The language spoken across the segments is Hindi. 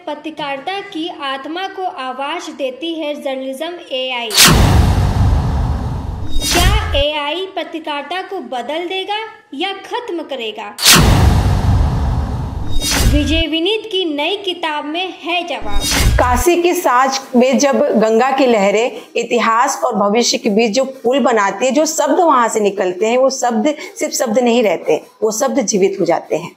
पत्रकारिता की आत्मा को आवाज देती है जर्नलिज्म एआई। क्या एआई पत्रकारिता को बदल देगा या खत्म करेगा? विजय विनीत की नई किताब में है जवाब। काशी की साज में जब गंगा की लहरें इतिहास और भविष्य के बीच जो पुल बनाती है, जो शब्द वहां से निकलते हैं वो शब्द सिर्फ शब्द नहीं रहते, वो शब्द जीवित हो जाते हैं।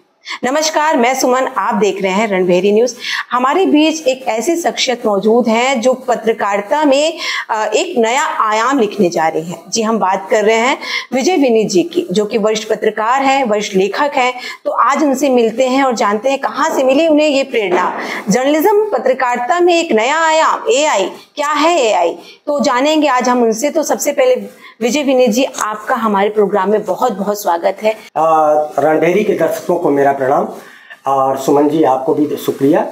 नमस्कार, मैं सुमन, आप देख रहे हैं रणभेरी न्यूज। हमारे बीच एक ऐसी शख्सियत मौजूद है जो पत्रकारिता में एक नया आयाम लिखने जा रही है। जी, हम बात कर रहे हैं विजय विनीत जी की, जो कि वरिष्ठ पत्रकार हैं, वरिष्ठ लेखक हैं। तो आज उनसे मिलते हैं और जानते हैं कहाँ से मिली उन्हें ये प्रेरणा। जर्नलिज्म पत्रकारिता में एक नया आयाम, एआई, क्या है एआई, तो जानेंगे आज हम उनसे। तो सबसे पहले विजय विनीत जी, आपका हमारे प्रोग्राम में बहुत बहुत स्वागत है। रणभेरी के दर्शकों को मेरा प्रणाम और सुमन जी आपको भी शुक्रिया।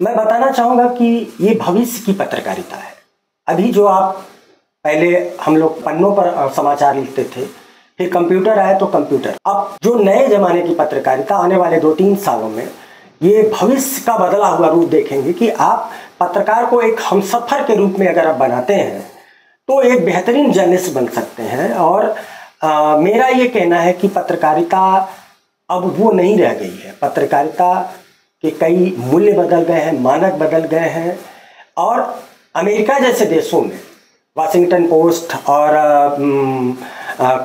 मैं बताना चाहूँगा कि ये भविष्य की पत्रकारिता है। अभी जो आप पहले हम लोग पन्नों पर समाचार लिखते थे, फिर कंप्यूटर आया तो कंप्यूटर, अब जो नए जमाने की पत्रकारिता आने वाले 2-3 सालों में ये भविष्य का बदला हुआ रूप देखेंगे कि आप पत्रकार को एक हमसफर के रूप में अगर आप बनाते हैं तो एक बेहतरीन जर्नलिस्ट बन सकते हैं। और मेरा ये कहना है कि पत्रकारिता अब वो नहीं रह गई है। पत्रकारिता के कई मूल्य बदल गए हैं, मानक बदल गए हैं। और अमेरिका जैसे देशों में वाशिंगटन पोस्ट और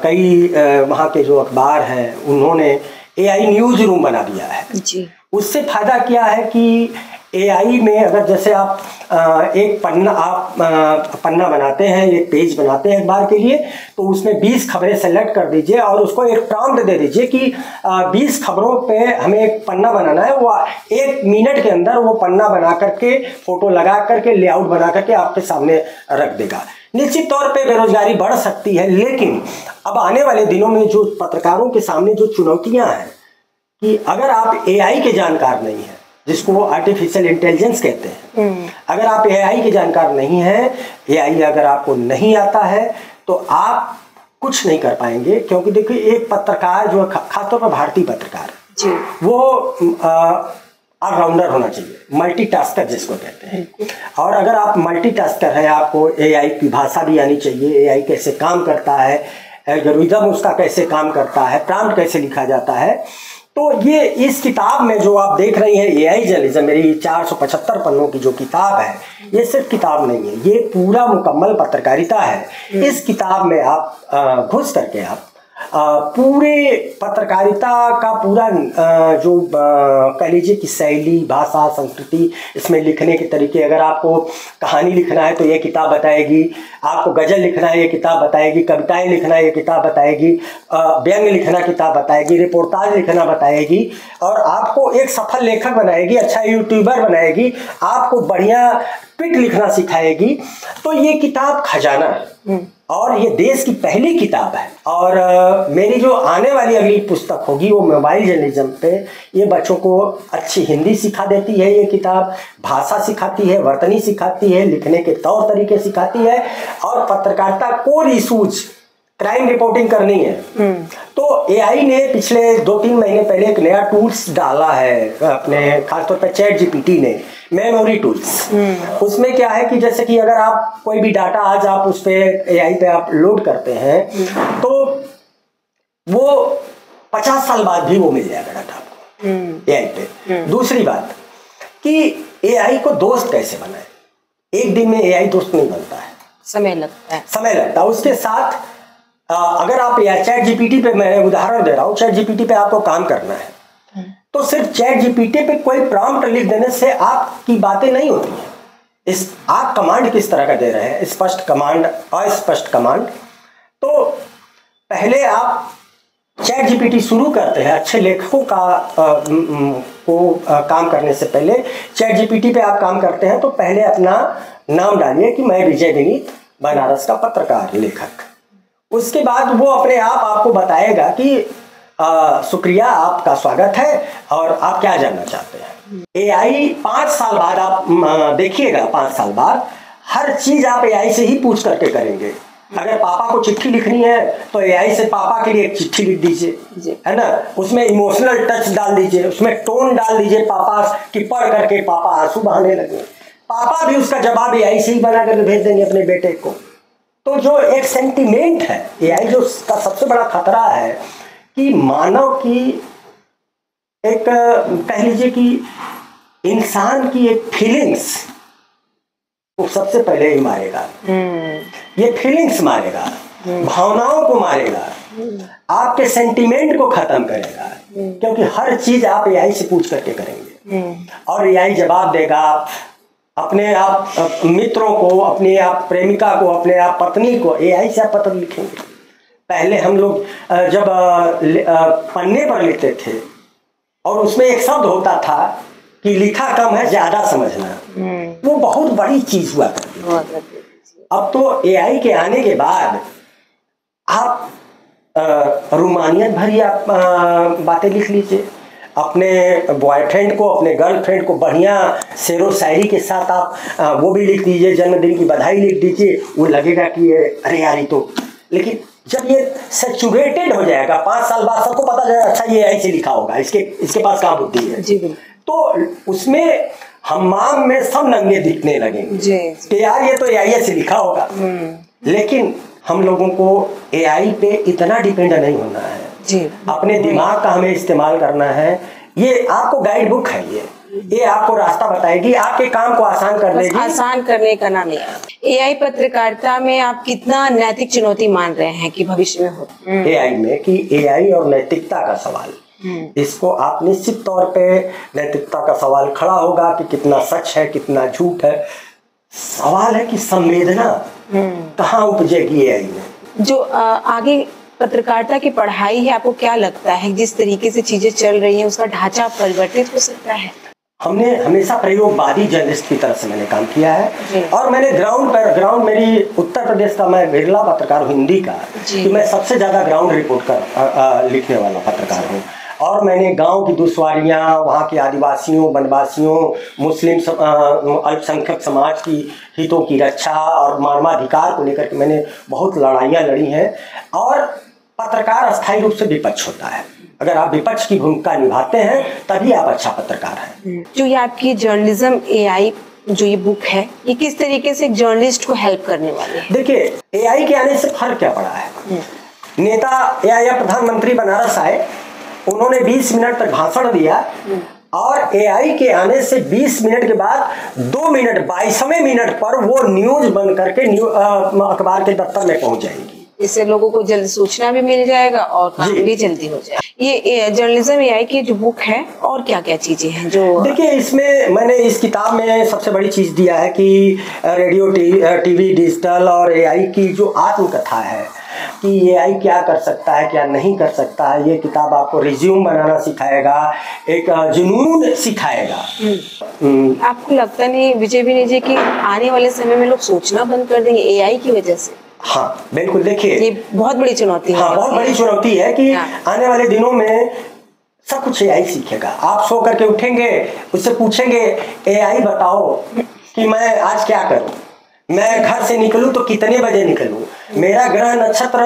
कई वहाँ के जो अखबार हैं उन्होंने एआई न्यूज़ रूम बना दिया है जी। उससे फ़ायदा क्या है कि एआई में अगर जैसे आप एक पन्ना बनाते हैं, एक पेज बनाते हैं अखबार के लिए, तो उसमें 20 खबरें सेलेक्ट कर दीजिए और उसको एक प्रॉम्प्ट दे दीजिए कि 20 खबरों पे हमें एक पन्ना बनाना है। वो 1 मिनट के अंदर वो पन्ना बना करके, फोटो लगा करके, लेआउट बना करके आपके सामने रख देगा। निश्चित तौर पे बेरोजगारी बढ़ सकती है, लेकिन अब आने वाले दिनों में जो पत्रकारों के सामने जो चुनौतियाँ हैं कि अगर आप एआई के जानकार नहीं हैं, जिसको आर्टिफिशियल इंटेलिजेंस कहते हैं, अगर आप एआई के जानकार नहीं हैं, एआई अगर आपको नहीं आता है तो आप कुछ नहीं कर पाएंगे। क्योंकि देखिए, एक पत्रकार जो खासतौर पर भारतीय पत्रकार जी, वो ऑलराउंडर होना चाहिए, मल्टीटास्कर जिसको कहते हैं। और अगर आप मल्टीटास्कर हैं, आपको एआई की भाषा भी आनी चाहिए, एआई कैसे काम करता है, एल्गोरिथम उसका कैसे काम करता है, प्रॉम्प्ट कैसे लिखा जाता है। तो ये इस किताब में जो आप देख रही हैं एआई जर्नलिज्म, मेरी 475 पन्नों की जो किताब है, ये सिर्फ किताब नहीं है, ये पूरा मुकम्मल पत्रकारिता है। इस किताब में आप घुस करके आप पूरे पत्रकारिता का पूरा जो कह लीजिए कि शैली, भाषा, संस्कृति, इसमें लिखने के तरीके, अगर आपको कहानी लिखना है तो ये किताब बताएगी, आपको गज़ल लिखना है ये किताब बताएगी, कविताएं लिखना है ये किताब बताएगी, व्यंग्य लिखना किताब बताएगी, रिपोर्टाज लिखना बताएगी, और आपको एक सफल लेखक बनाएगी, अच्छा यूट्यूबर बनाएगी, आपको बढ़िया ट्वीट लिखना सिखाएगी। तो ये किताब खजाना है और ये देश की पहली किताब है। और मेरी जो आने वाली अगली पुस्तक होगी वो मोबाइल जर्नलिज्म पे, ये बच्चों को अच्छी हिंदी सिखा देती है। ये किताब भाषा सिखाती है, वर्तनी सिखाती है, लिखने के तौर तरीके सिखाती है, और पत्रकारिता कोर इशूज, क्राइम रिपोर्टिंग करनी है। तो एआई ने पिछले 2-3 महीने पहले एक नया टूल्स डाला है अपने, खासतौर पर चैट जीपीटी ने, मेमोरी टूल्स। उसमें क्या है कि जैसे कि अगर आप कोई भी डाटा आज आप उस पे एआई पे आप लोड करते हैं तो वो 50 साल बाद भी वो मिल जाएगा डाटा आपको एआई पे। दूसरी बात कि एआई को दोस्त कैसे बनाए, एक दिन में एआई दोस्त नहीं बनता है, समय लगता है। उसके साथ अगर आप चैट जीपीटी पे, मैं उदाहरण दे रहा हूँ, चैट जीपीटी पे आपको काम करना है तो सिर्फ चैट जीपीटी पे कोई प्रॉम्प्ट लिख देने से आपकी बातें नहीं होती हैं। आप कमांड किस तरह का दे रहे हैं, स्पष्ट कमांड, अस्पष्ट कमांड। तो पहले आप चैट जीपीटी शुरू करते हैं, अच्छे लेखकों का काम करने से पहले चैट जीपीटी पे आप काम करते हैं तो पहले अपना नाम डालिए कि मैं विजय विनीत, बनारस का पत्रकार, लेखक। उसके बाद वो अपने आप आपको बताएगा कि शुक्रिया, आपका स्वागत है और आप क्या जानना चाहते हैं। एआई 5 साल बाद आप देखिएगा, 5 साल बाद हर चीज आप एआई से ही पूछ करके करेंगे। अगर पापा को चिट्ठी लिखनी है तो एआई से पापा के लिए एक चिट्ठी लिख दीजिए, है ना, उसमें इमोशनल टच डाल दीजिए, उसमें टोन डाल दीजिए पापा की, पढ़ करके पापा आंसू बहाने लगे, पापा भी उसका जवाब एआई से ही बना करके भेज देंगे अपने बेटे को। तो जो एक सेंटिमेंट है एआई, जो का सबसे बड़ा खतरा है कि मानव की एक, कह लीजिए कि इंसान की एक फीलिंग्स वो सबसे पहले ही मारेगा। ये फीलिंग्स मारेगा, भावनाओं को मारेगा, आपके सेंटिमेंट को खत्म करेगा, क्योंकि हर चीज आप एआई से पूछ करके करेंगे और एआई जवाब देगा। अपने आप मित्रों को, अपने आप प्रेमिका को, अपने आप पत्नी को एआई से आप पत्र लिखेंगे। पहले हम लोग जब पन्ने पर लिखते थे और उसमें एक शब्द होता था कि लिखा कम है ज्यादा समझना, वो बहुत बड़ी चीज हुआ करती। अब तो एआई के आने के बाद आप रोमानियत भरी आप बातें लिख लीजिए, अपने बॉयफ्रेंड को, अपने गर्लफ्रेंड को बढ़िया शेरो शायरी के साथ आप वो भी लिख दीजिए, जन्मदिन की बधाई लिख दीजिए, वो लगेगा कि ये अरे यार ये तो। लेकिन जब ये सैचुरेटेड हो जाएगा 5 साल बाद सबको पता चलेगा अच्छा ये एआई से लिखा होगा, इसके पास कहाँ बुद्धि है जी, तो उसमें हमाम में सब नंगे दिखने लगेंगे कि यार ये तो एआई से लिखा होगा। लेकिन हम लोगों को एआई पे इतना डिपेंड नहीं होना है जी, अपने दिमाग का हमें इस्तेमाल करना है। ये आपको गाइड बुक है, ये आपको रास्ता बताएगी, आपके काम को आसान कर देगी। आसान करने का नाम है। एआई पत्रकारिता में आप कितना नैतिक चुनौती मान रहे हैं कि भविष्य में हो एआई में? कि एआई और नैतिकता का सवाल, इसको आप निश्चित तौर पे नैतिकता का सवाल खड़ा होगा कि कितना सच है कितना झूठ है। सवाल है कि संवेदना कहाँ उपजेगी एआई में। जो आगे पत्रकारिता की पढ़ाई है, आपको क्या लगता है जिस तरीके से चीजें चल रही हैं उसका ढांचा परिवर्तित हो सकता है? हमने हमेशा प्रयोगवादी जर्नलिस्ट की तरह से मैंने काम किया है और मैंने ग्राउंड मेरी उत्तर प्रदेश का, मैं बिरला पत्रकार हूँ हिंदी का, कि मैं सबसे ज्यादा ग्राउंड रिपोर्ट कर लिखने वाला पत्रकार हूँ। और मैंने गांव की दुश्वारियाँ, वहाँ के आदिवासियों, वनवासियों, मुस्लिम अल्पसंख्यक समाज की हितों की रक्षा और मानवाधिकार को लेकर के मैंने बहुत लड़ाइयाँ लड़ी हैं। और पत्रकार अस्थायी रूप से विपक्ष होता है, अगर आप विपक्ष की भूमिका निभाते हैं तभी आप अच्छा पत्रकार हैं। जो ये आपकी जर्नलिज्म एआई जो ये बुक है, ये किस तरीके से एक जर्नलिस्ट को हेल्प करने वाले है? देखिए, एआई के आने से फर्क क्या पड़ा है। नेता या प्रधानमंत्री बनारस आए, उन्होंने 20 मिनट तक भाषण दिया और एआई के आने से 20 मिनट के बाद 2 मिनट 22वें मिनट पर वो न्यूज बन करके अखबार के दफ्तर में पहुंच जाएगी। इससे लोगों को जल्द सूचना भी मिल जाएगा और काम भी जल्दी हो जाएगा। ये जर्नलिज्म एआई की जो बुक है, और क्या क्या चीजें हैं जो? देखिए, इसमें मैंने इस किताब में सबसे बड़ी चीज दिया है कि रेडियो, टीवी, डिजिटल और एआई की जो आत्मकथा है कि एआई क्या कर सकता है क्या नहीं कर सकता है। ये किताब आपको रिज्यूम बनाना सिखाएगा, एक जुनून सिखाएगा। आपको लगता नहीं विजय विनय जी कि आने वाले समय में लोग सोचना बंद कर देंगे एआई की वजह से? हाँ बिल्कुल, देखिए ये बहुत बड़ी चुनौती है। हाँ, बहुत बड़ी चुनौती है कि आने वाले दिनों में सब कुछ एआई सीखेगा। आप सो करके उठेंगे, उससे पूछेंगे एआई बताओ कि मैं आज क्या करूं, मैं घर से निकलूं तो कितने बजे निकलूं, मेरा ग्रह नक्षत्र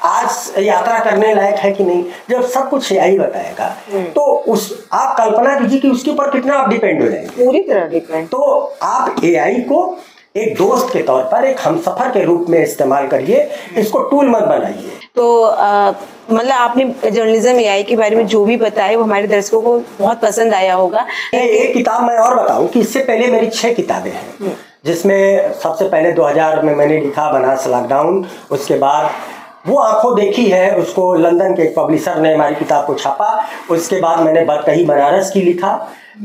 आज यात्रा करने लायक है कि नहीं। जब सब कुछ एआई बताएगा तो आप कल्पना कीजिए कि उसके ऊपर कितना आप डिपेंड हो जाएंगे। पूरी तरह डिपेंड। तो आप एआई को एक दोस्त के तौर पर, एक हमसफर के रूप में इस्तेमाल करिए, इसको टूल मत बनाइए। तो मतलब आपने जर्नलिज्म एआई के बारे में जो भी बताया वो हमारे दर्शकों को बहुत पसंद आया होगा। एक किताब मैं और बताऊं कि इससे पहले मेरी 6 किताबें हैं, जिसमें सबसे पहले 2000 में मैंने लिखा बनारस लॉकडाउन। उसके बाद वो आंखों देखी है, उसको लंदन के एक पब्लिशर ने हमारी किताब को छापा। उसके बाद मैंने कही बनारस की लिखा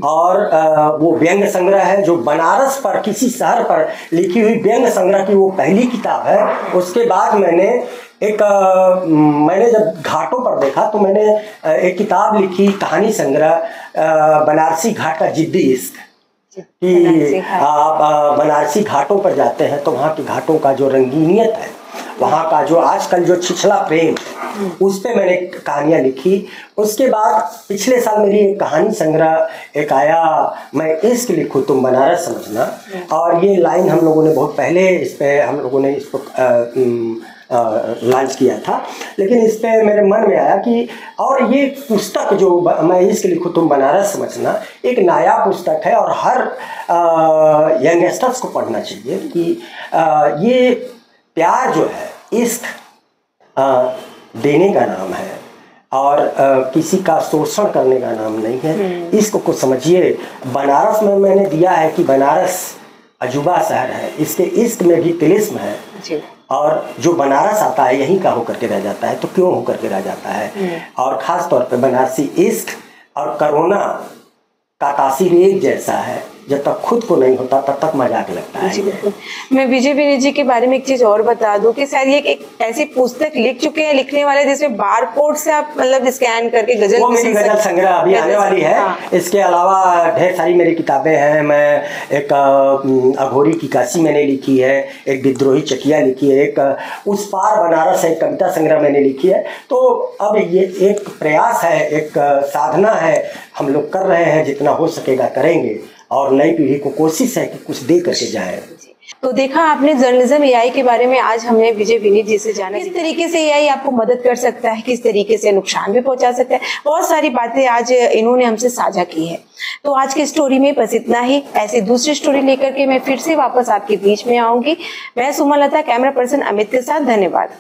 और वो व्यंग संग्रह है जो बनारस पर, किसी शहर पर लिखी हुई व्यंग संग्रह की वो पहली किताब है। उसके बाद मैंने मैंने जब घाटों पर देखा तो मैंने एक किताब लिखी, कहानी संग्रह बनारसी घाट का जिद्दी इश्क, कि आप बनारसी घाटों पर जाते हैं तो वहाँ के घाटों का जो रंगीनियत है वहाँ का जो आजकल जो छिछला प्रेम, उस पे मैंने कहानियाँ लिखी। उसके बाद पिछले साल मेरी एक कहानी संग्रह एक आया, मैं इश्क लिखूं तुम बनारस समझना, और ये लाइन हम लोगों ने बहुत पहले इस पे हम लोगों ने इसको लॉन्च किया था, लेकिन इस पे मेरे मन में आया कि और ये पुस्तक जो मैं इश्क लिखूं तुम बनारस समझना एक नया पुस्तक है और हर यंगस्टर्स को पढ़ना चाहिए कि ये प्यार जो है, इश्क देने का नाम है और किसी का शोषण करने का नाम नहीं है। इश्क को समझिए। बनारस में मैंने दिया है कि बनारस अजूबा शहर है, इसके इश्क में भी तिलिस्म है जी। और जो बनारस आता है यहीं का होकर के रह जाता है, तो क्यों होकर के रह जाता है। और ख़ास तौर पे बनारसी इश्क और कोरोना का तासीर एक जैसा है, जब तक खुद को नहीं होता तब तक मजाक लगता है। जी बिल्कुल। मैं विजय विनीत जी के बारे में एक चीज और बता दूं कि शायद ये एक ऐसी पुस्तक लिख चुके हैं लिखने वाले जिसमें बारकोड से आप मतलब स्कैन करके गजल, वो मेरी गजल संग्रह अभी आने वाली है। हाँ। इसके अलावा ढेर सारी मेरी किताबें हैं। मैं एक अघोरी की काशी मैंने लिखी है, एक विद्रोही चकिया लिखी है, एक उस पार बनारस है, एक कविता संग्रह मैंने लिखी है। तो अब ये एक प्रयास है, एक साधना है, हम लोग कर रहे हैं, जितना हो सकेगा करेंगे और नई पीढ़ी को कोशिश है कि कुछ दे करके जाए। तो देखा आपने जर्नलिज्म एआई के बारे में, आज हमने विजय विनीत जी से जाना किस तरीके से एआई आपको मदद कर सकता है, किस तरीके से नुकसान भी पहुंचा सकता है। बहुत सारी बातें आज इन्होंने हमसे साझा की है। तो आज की स्टोरी में बस इतना ही। ऐसी दूसरी स्टोरी लेकर के मैं फिर से वापस आपके बीच में आऊंगी। मैं सुमन लता, कैमरा पर्सन अमित के साथ। धन्यवाद।